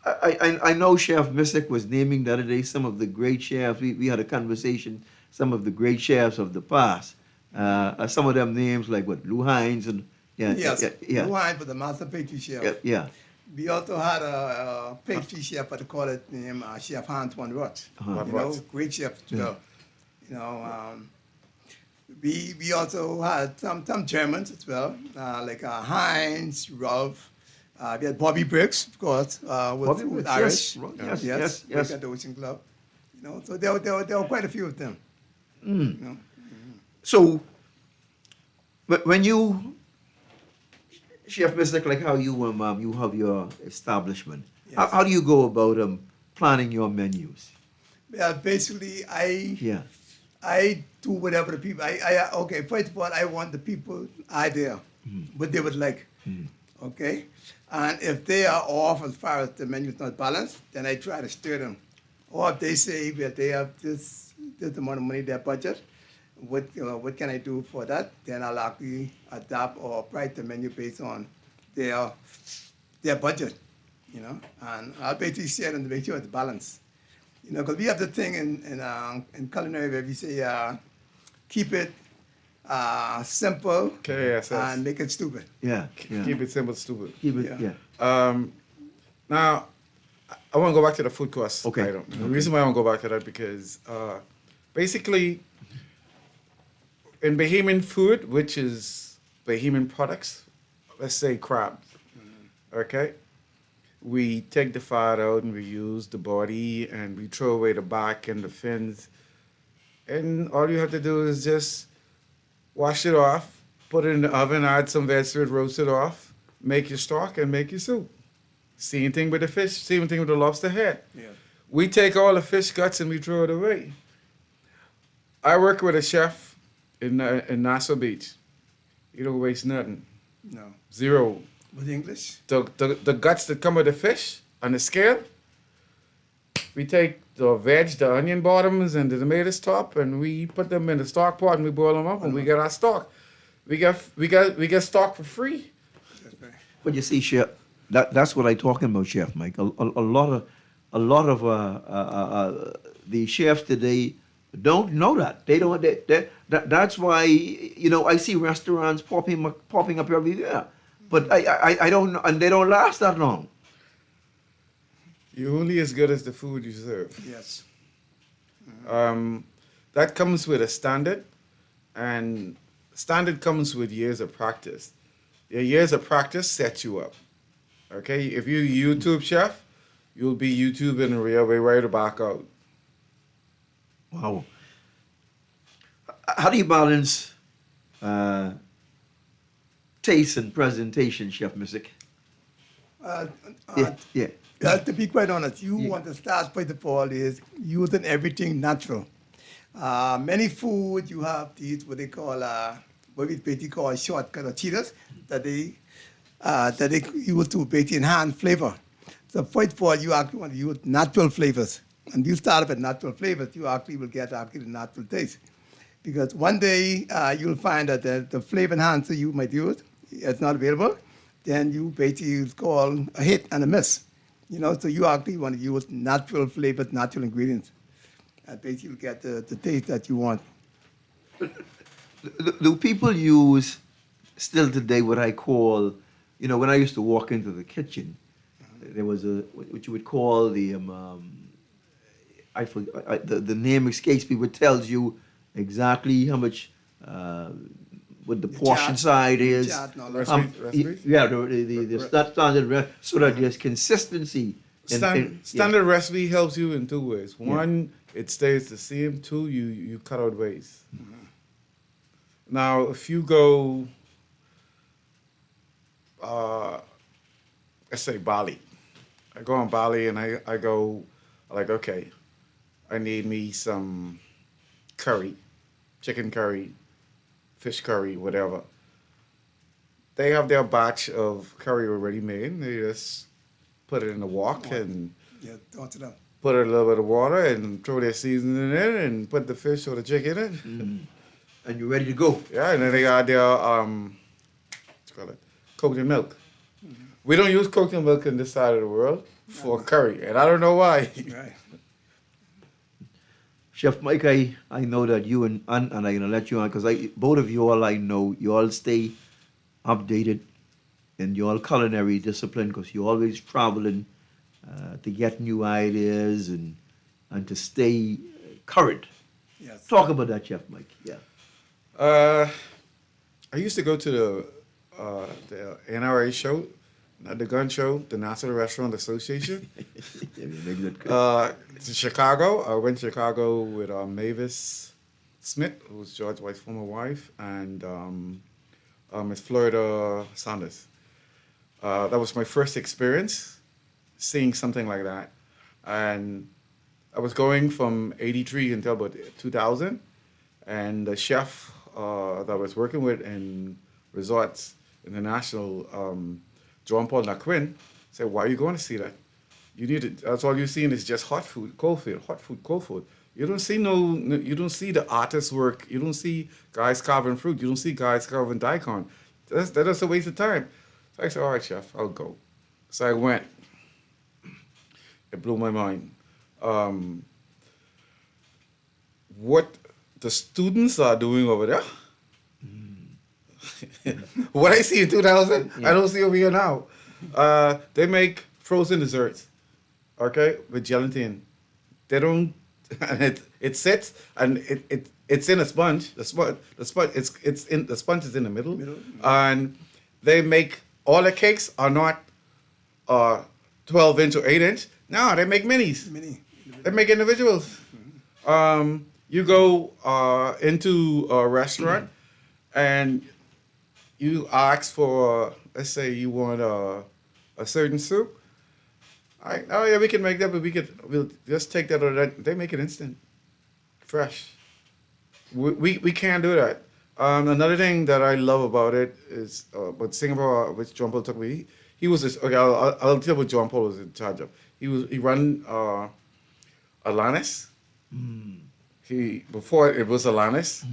I know Chef Missick was naming the other day some of the great chefs. We had a conversation, some of the great chefs of the past. Some of them names like what, Lou Hines and Yes. yeah. Lou Hines was the master pastry chef. yeah. We also had a pastry chef, what they call it, named Chef Antoine Roth. Van You know, Roth. great chef as well. You know, we also had some Germans as well, like Heinz, Rolf. We had Bobby Briggs, of course, Bobby with Briggs, Irish. yes. Yes. At the Ocean Club. You know, so there were quite a few of them. You know? So, but when you, Chef Missick, like how you you have your establishment, Yes. how do you go about planning your menus? Well, basically, Yeah. I do whatever the people. Okay. First of all, I want the people idea, what they would like. Okay, and if they are off as far as the menu is not balanced, then I try to steer them. Or if they say that they have this amount of money in their budget, what can I do for that? Then I'll actually adapt or price the menu based on their budget. You know, and I'll basically steer them to make sure it's balanced. You know, because we have the thing in culinary where we say keep it simple KSS. and make it stupid. Yeah. Keep it simple, stupid. Keep it, Yeah. Now, I want to go back to the food cost Okay. item. The reason why I want to go back to that because basically in Bahamian food, which is Bahamian products, let's say crab, okay? We take the fat out and we use the body and we throw away the back and the fins. And all you have to do is just wash it off, put it in the oven, add some vegetables, roast it off, make your stock and make your soup. Same thing with the fish, same thing with the lobster head. Yeah. We take all the fish guts and we throw it away. I work with a chef in Nassau Beach. He don't waste nothing. No. Zero. With English? The guts that come with the fish on the scale, we take the veg, the onion bottoms, and the tomatoes top, and we put them in the stock pot and we boil them up, and we get our stock. We get stock for free. But you see, Chef, that's what I'm talking about, Chef Mike. A lot of the chefs today don't know that. They don't. That's why I see restaurants popping up everywhere. But I don't know, and they don't last that long. You're only as good as the food you serve. Yes. That comes with a standard, and standard comes with years of practice. Your years of practice set you up. Okay, if you're a YouTube chef, you'll be YouTubing the real way right to back out. Wow. How do you balance taste and presentation, Chef Missick? Yeah. To be quite honest, you want to start, first of all, is using everything natural. Many food, you have these, what they call, what we basically call shortcut or cheaters, that they use to basically enhance flavor. So first of all, you actually want to use natural flavors. And you start with natural flavors, you actually will get the natural taste. Because one day you'll find that the flavor enhancer you might use is not available, then you basically call a hit and a miss. So you actually want to use natural flavors, natural ingredients. And basically get the taste that you want. Do people use still today what I call, when I used to walk into the kitchen, there was what you would call the I forget the name escapes me, but tells you exactly how much what the portion chart- size is. chart and all that. Recipes? Yeah, the standard so that there's consistency Standard recipe helps you in two ways. One, it stays the same. Two, you cut out waste. Now, if you go, let's say Bali. I go on Bali and I go like, okay, I need me some curry, chicken curry, fish curry, whatever. They have their batch of curry already made. They just put it in the wok and Toss it up. put a little bit of water and throw their seasoning in and put the fish or the chicken in. And you're ready to go. Yeah, and then they got their what's it called, coconut milk. We don't use coconut milk in this side of the world for curry, and I don't know why. Right. Chef Mike, I know that you and I'm going to let you on because both of you all I know, you all stay updated in your culinary discipline because you're always traveling to get new ideas and to stay current. Yes. Talk about that, Chef Mike. Yeah. I used to go to the NRA show, not the gun show, the National Restaurant Association. To Chicago. I went to Chicago with Mavis Smith, who was George White's former wife, and Miss Florida Saunders. That was my first experience seeing something like that. And I was going from 83 until about 2000. And the chef that I was working with in Resorts International, John Paul Naquin, said, why are you going to see that? You need it. That's all you're seeing is just hot food, cold food, hot food, cold food. You don't see you don't see the artist's work. You don't see guys carving fruit. You don't see guys carving daikon. That's a waste of time. So I said, all right, chef, I'll go. So I went. It blew my mind. What the students are doing over there, what I see in 2000, I don't see over here now. They make frozen desserts, okay, with gelatin. They don't, and it sits and it's in a sponge. The sponge is in the middle. And they make all the cakes are not 12-inch or 8-inch. No, they make minis. They make individuals. You go into a restaurant and you ask for, let's say you want a certain soup. Oh yeah, we can make that, but we'll just take that or that. They make it instant, fresh. We can't do that. Another thing that I love about it is, but Singapore, which John Paul took me, he was this. Okay, I'll tell you what John Paul was in charge of. He ran Alanis. Before it was Alanis,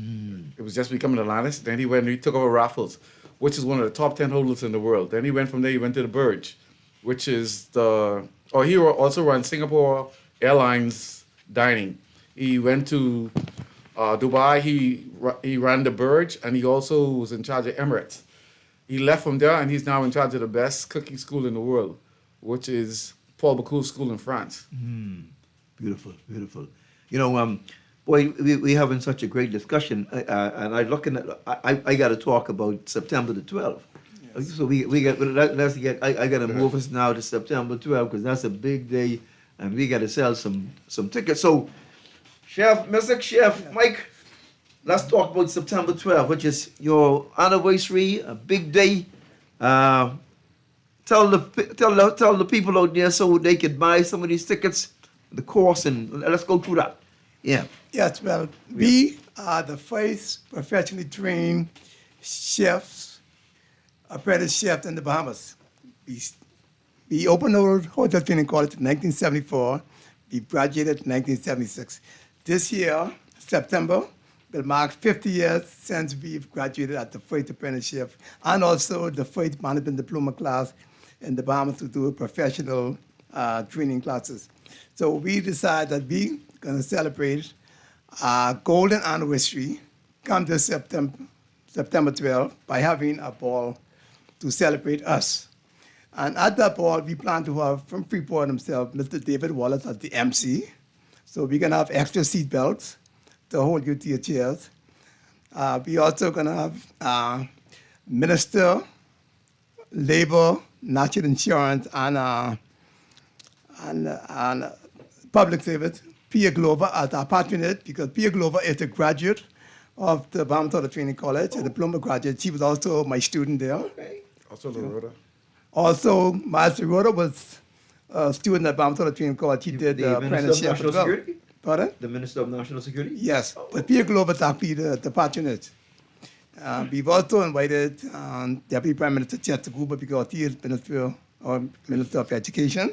it was just becoming Alanis. Then he took over Raffles, which is one of the top 10 hotels in the world. Then he went from there. He went to the Burj, which is he also ran Singapore Airlines dining. He went to Dubai. He ran the Burj, and he also was in charge of Emirates. He left from there, and he's now in charge of the best cooking school in the world, which is Paul Bocuse School in France. Beautiful, beautiful. You know, boy, we having such a great discussion, and I'm looking at. I got to talk about September the 12th. Yes. So I got to move us now to September 12th because that's a big day, and we got to sell some tickets. So, Mr. Chef Mike, let's talk about September 12th, which is your anniversary, a big day. Tell the people out there so they can buy some of these tickets, the course, and let's go through that. Yeah. Yes, well, we are the first professionally trained chefs, apprentice chefs in the Bahamas. We opened our hotel training college in 1974. We graduated in 1976. This year, September, will mark 50 years since we've graduated at the first apprenticeship and also the first management diploma class in the Bahamas to do professional training classes. So we decided that we're going to celebrate our golden anniversary come this September 12th by having a ball to celebrate us. And at that ball, we plan to have from Freeport himself, Mr. David Wallace as the MC. So we're going to have extra seat belts to hold you to your chairs. We also going to have Minister, Labor, National Insurance, and and public service, Pia Glover as our patronage, because Pia Glover is a graduate of the Bahamas Training College, a diploma graduate. She was also my student there. Also, Loretta. Also, Miles Rhoda was a student at Bahamas Training College. He did The Minister of apprenticeship National as well. Security? Pardon? The Minister of National Security? Yes, but Pia Glover is actually the patronage. We've also invited Deputy Prime Minister Chester Cooper because he is Minister of Education.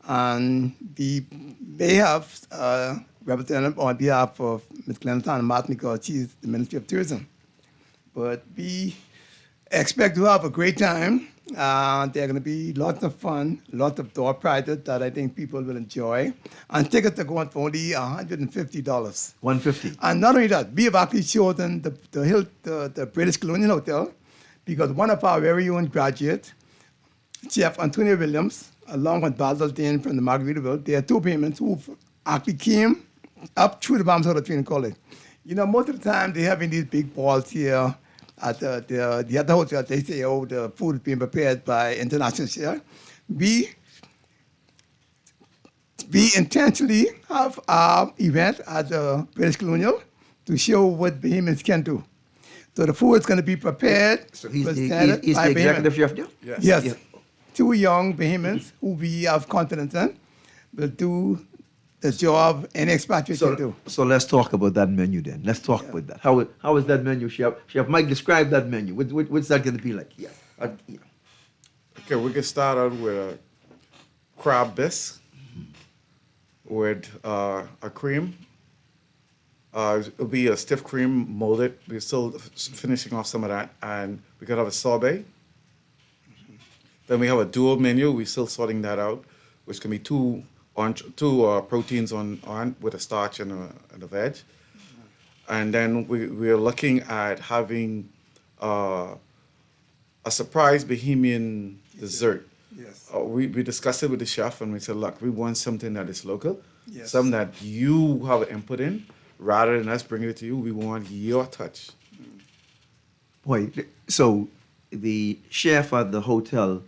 And we may have a representative on behalf of Ms. Clementine Martin because she is the Ministry of Tourism. But we expect to have a great time. There are going to be lots of fun, lots of door prizes that I think people will enjoy. And tickets are going for only $150. $150. And not only that, we have actually chosen the British Colonial Hotel because one of our very own graduates, Chef Antonio Williams, along with Basil Dane from the Margaritaville, there are two payments who actually came up through the Bahamas Training College. You know, most of the time they have in these big balls here at the other hotel. They say, oh, the food is being prepared by international chef. We intentionally have our event at the British Colonial to show what Bahamians can do. So the food is going to be prepared. So he's presented the by executive Bahamians. chef there? Yes. Yeah. Two young Bahamians who we have confidence in will do the job any expatriate can do. So let's talk about that menu then. Let's talk about that. How is that menu, Chef? Chef Mike, describe that menu. What's that going to be like? Yeah. Okay, we can start out with a crab bisque with a cream. It'll be a stiff cream molded. We're still finishing off some of that. And we could have a sorbet. Then we have a dual menu. We're still sorting that out, which can be two proteins on with a starch and a veg. And then we're looking at having a surprise Bahamian dessert. Yes. We discussed it with the chef and we said, look, we want something that is local, Yes. something that you have input in, rather than us bringing it to you. We want your touch. Boy, so the chef at the hotel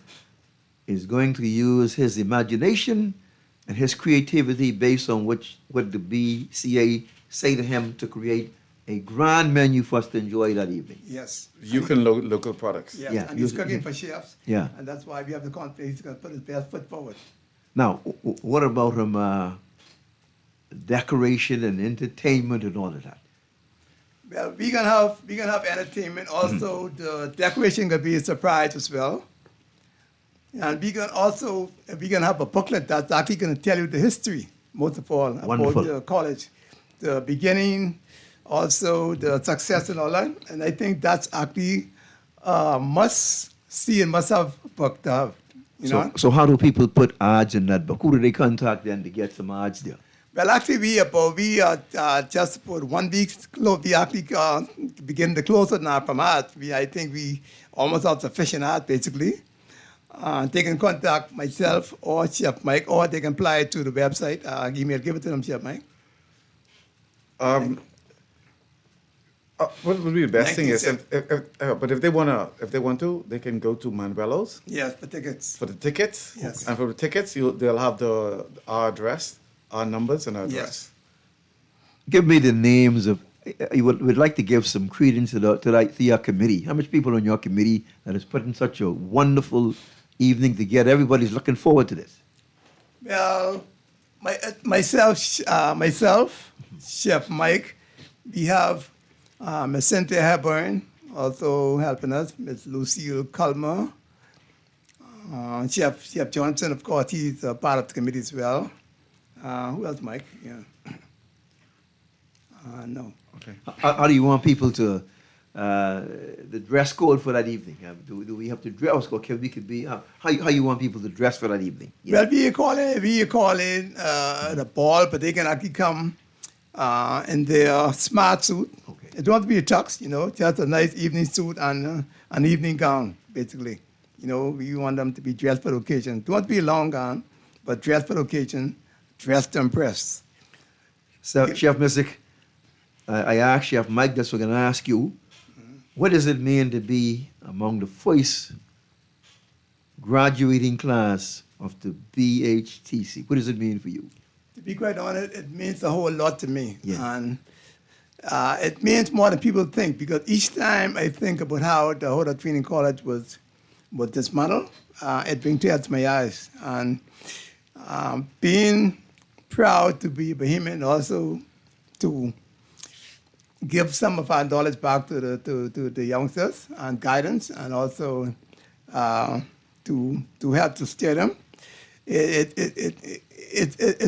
is going to use his imagination and his creativity based on what the BCA say to him to create a grand menu for us to enjoy that evening. Yes. You can local products. Yes. Yeah. And he's cooking for chefs. Yeah. And that's why we have the confidence he's going to put his best foot forward. Now, what about him decoration and entertainment and all of that? Well, we can have entertainment. Also, the decoration can be a surprise as well. And we can have a booklet that's actually going to tell you the history, most of all, Wonderful. about the college, the beginning, also the success and all that. And I think that's actually must see and must have book to have. You know? So how do people put ads in that book? Who do they contact then to get some ads there? Well, actually, we just about 1 week. We actually begin to close it now from art. I think we almost have sufficient art, basically. They can contact myself or Chef Mike, or they can apply to the website. Email, give it to them, Chef Mike. What would be the best thing is, 97. but if they want to, they can go to Manuelo's Yes, the tickets. for the tickets. Yes. And for the tickets, they'll have our address, our numbers, and our address. Yes. Give me the names of. You would like to give some credence to your committee. How much people on your committee that is putting such a wonderful evening together? Everybody's looking forward to this. Well, myself, Chef Mike, we have Ms. Cynthia Hepburn also helping us, Ms. Lucille Culmer, Chef Johnson, of course, he's a part of the committee as well. Who else, Mike? Yeah. No. Okay. How do you want people to the dress code for that evening? Do we have to dress? Or can we could be how you want people to dress for that evening? Yeah. Well, we call it the ball, but they can actually come in their smart suit. Okay. It don't have to be a tux, just a nice evening suit and an evening gown, basically. We want them to be dressed for the occasion. Don't have to be a long gown, but dressed for the occasion, dressed to impress. So, Chef Missick, I asked Chef Mike this. We're going to ask you, what does it mean to be among the first graduating class of the BHTC. What does it mean for you? To be quite honest, it means a whole lot to me. Yeah. And it means more than people think, because each time I think about how the Hoda Training College was dismantled, it brings tears to my eyes. And being proud to be Bahamian, also to give some of our knowledge back to the youngsters and guidance, and also to help to steer them. It's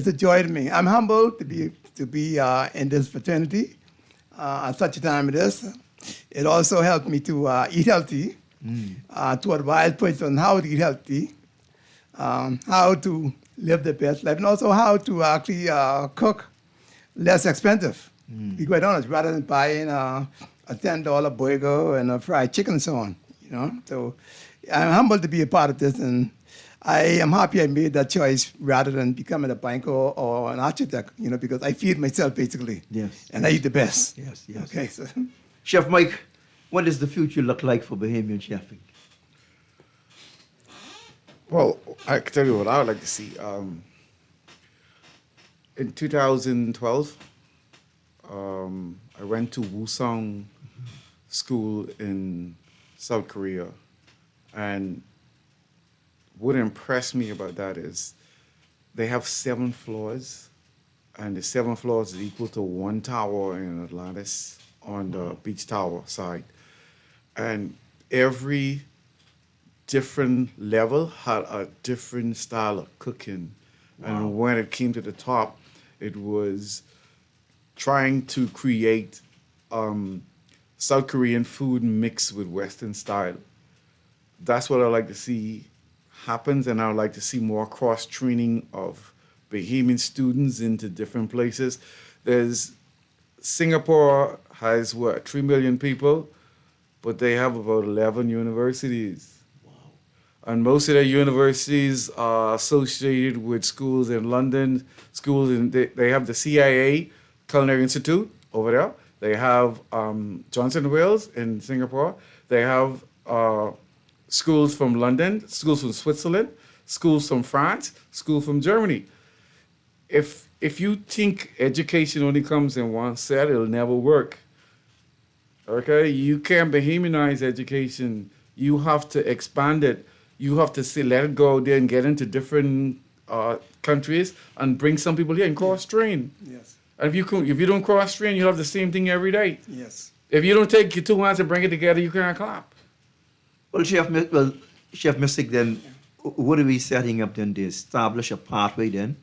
a joy to me. I'm humbled to be in this fraternity at such a time as this. It also helped me to eat healthy, to advise persons on how to eat healthy, how to live the best life, and also how to actually cook less expensive. To be quite honest, rather than buying a $10 burger and a fried chicken and so on. So I'm humbled to be a part of this, and I am happy I made that choice rather than becoming a banker or an architect, because I feed myself basically. Yes. And I eat the best. Yes. Okay. So. Chef Mike, what does the future look like for Bahamian chefing? Well, I can tell you what I would like to see. In 2012, I went to Wusong School in South Korea, and what impressed me about that is they have 7 floors, and the 7 floors is equal to 1 tower in Atlantis on the beach tower side. And every different level had a different style of cooking. Wow. And when it came to the top, it was trying to create South Korean food mixed with Western style. That's what I like to see happens, and I would like to see more cross-training of Bahamian students into different places. Singapore has, 3 million people, but they have about 11 universities. Wow. And most of their universities are associated with schools in London, they have the CIA Culinary Institute over there. They have Johnson Wales in Singapore. They have schools from London, schools from Switzerland, schools from France, schools from Germany. If you think education only comes in one set, it'll never work. Okay, you can't Bahamianize education. You have to expand it. You have to let it go there and get into different countries and bring some people here and cross-train. Yes. And if you don't cross-train, you'll have the same thing every day. Yes. If you don't take your 2 hands and bring it together, you can't clap. Well, Chef Mystic, then, what are we setting up then to establish a pathway then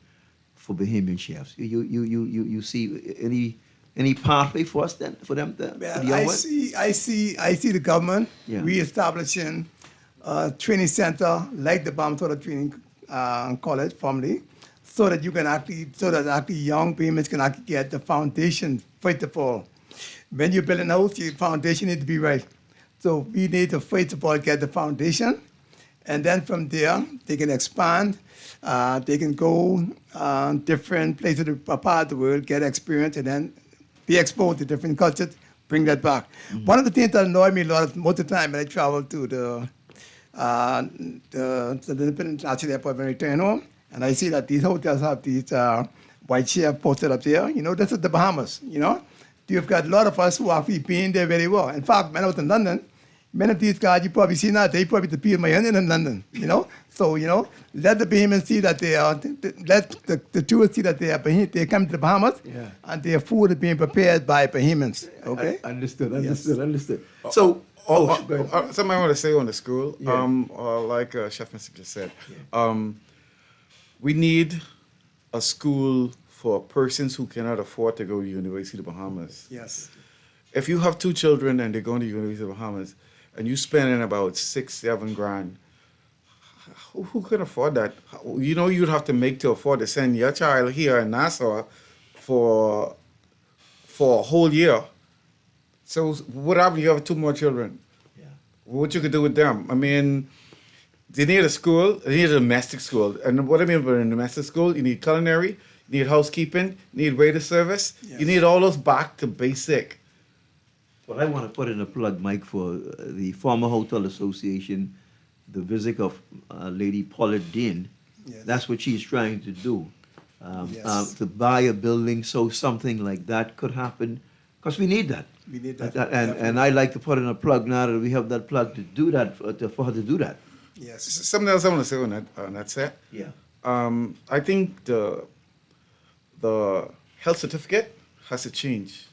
for Bahamian chefs? You see any pathway for us then, for them? Well, I see the government reestablishing a training center like the Bamtola Training College, formerly, so that actually young Bahamians can actually get the foundation, first of all. When you build a house, your foundation needs to be right. So we need to, first of all, get the foundation, and then from there, they can expand. They can go different places, apart the world, get experience, and then be exposed to different cultures, bring that back. Mm-hmm. One of the things that annoyed me a lot most of the time when I travel to the International Airport when I return home, and I see that these hotels have these white chef posted up there. This is the Bahamas, You've got a lot of us who are been there very well. In fact, when I was in London, many of these guys you probably see now, they probably the people my hand in London, So, let the Bahamians see that they are, let the tourists see that they come to the Bahamas, and their food is being prepared by Bahamians, okay? Understood. So, something I want to say on the school, like Chef Mystic just said, we need a school for persons who cannot afford to go to University of the Bahamas. Yes. If you have 2 children and they're going to University of the Bahamas, and you spending about $6-7 grand, who can afford that? You'd have to make to afford to send your child here in Nassau for a whole year. So what happens if you have 2 more children? Yeah. What you could do with them? I mean, they need a school, they need a domestic school. And what I mean by a domestic school, you need culinary, you need housekeeping, you need waiter service, you need all those back to basic. Well, I want to put in a plug, Mike, for the former Hotel Association, the visit of Lady Paulette Dean, Yes. That's what she's trying to do. Yes. To buy a building so something like that could happen, because we need that. We need that. And I like to put in a plug now that we have that plug to do that, for her to do that. Yes. Something else I want to say on that set. Yeah. I think the health certificate has to change.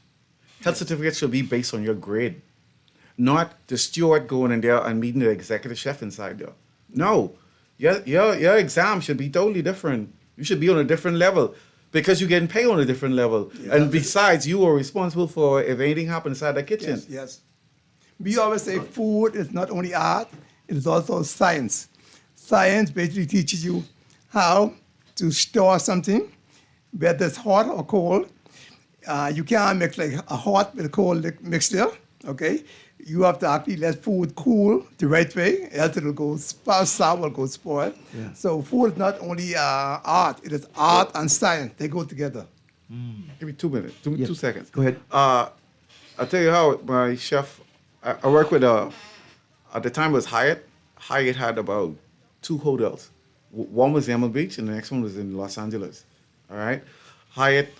Health certificate should be based on your grade, not the steward going in there and meeting the executive chef inside there. No, your exam should be totally different. You should be on a different level because you're getting paid on a different level. Yeah. And besides, you are responsible for if anything happens inside the kitchen. Yes, yes. We always say food is not only art, it is also science. Science basically teaches you how to store something, whether it's hot or cold. You can't mix like a hot with a cold mixture, okay? You have to actually let food cool the right way, else it'll go sour, it'll go spoil. Yeah. So food is not only art, it is art and science. They go together. Give me 2 minutes, 2 seconds. Go ahead. I'll tell you how my chef, I work with at the time it was Hyatt. Hyatt had about 2 hotels. One was Emerald Beach and the next one was in Los Angeles. All right. Hyatt,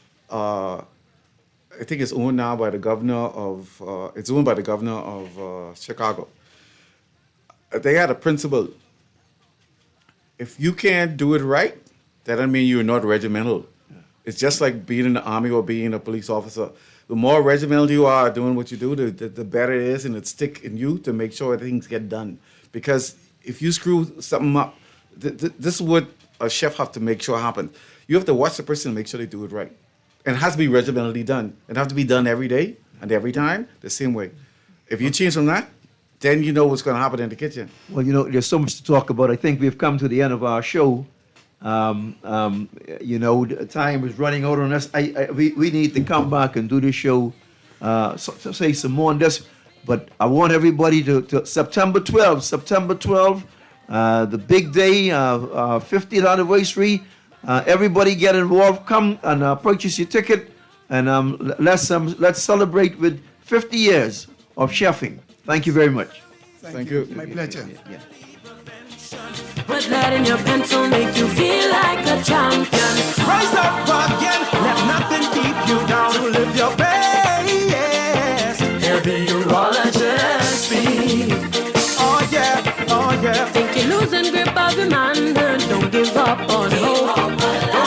I think it's owned now by the governor of, Chicago. They had a principle. If you can't do it right, that doesn't mean you're not regimental. It's just like being in the army or being a police officer. The more regimental you are doing what you do, the better it is, and it stick in you to make sure things get done. Because if you screw something up, this is what a chef have to make sure happens. You have to watch the person and make sure they do it right. And it has to be regimentally done. It has to be done every day and every time the same way. If you change from that, then you know what's going to happen in the kitchen. Well, there's so much to talk about. I think we've come to the end of our show. The time is running out on us. We need to come back and do this show, say some more on this. But I want everybody to September 12th, the big day, 50th anniversary. Everybody get involved. Come and purchase your ticket, and let's celebrate with 50 years of chefing. Thank you very much. Thank you. My pleasure. Yeah. But letting your pencil make you feel like a champion. Rise up again, let nothing keep you down. To live your best. Hear the urologist speak. Oh yeah, oh yeah. Think you're losing grip of your man, don't give up on hope. Don't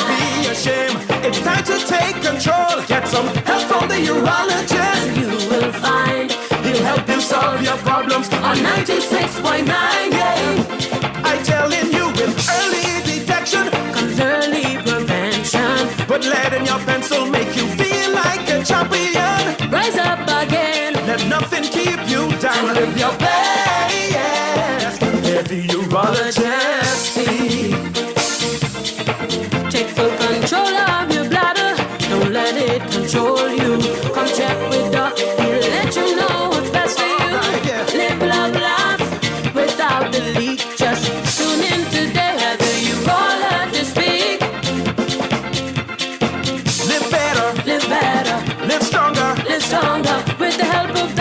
be ashamed, it's time to take control. Get some help from the urologist. You will find He'll help you solve your problems on 96.9, yeah. I telling you with early detection, Comes early prevention. but letting your pencil make you feel like a champion. Rise up again. Let nothing keep you down. Live your best. Let the urologist see. Take full control of your bladder. Don't let it control you. Come check with doctor. He'll let you know what's best for you. Live, love, laugh without the leak. Just tune in today. Have the urologist speak. Live better, Live better, live stronger. live stronger with the help of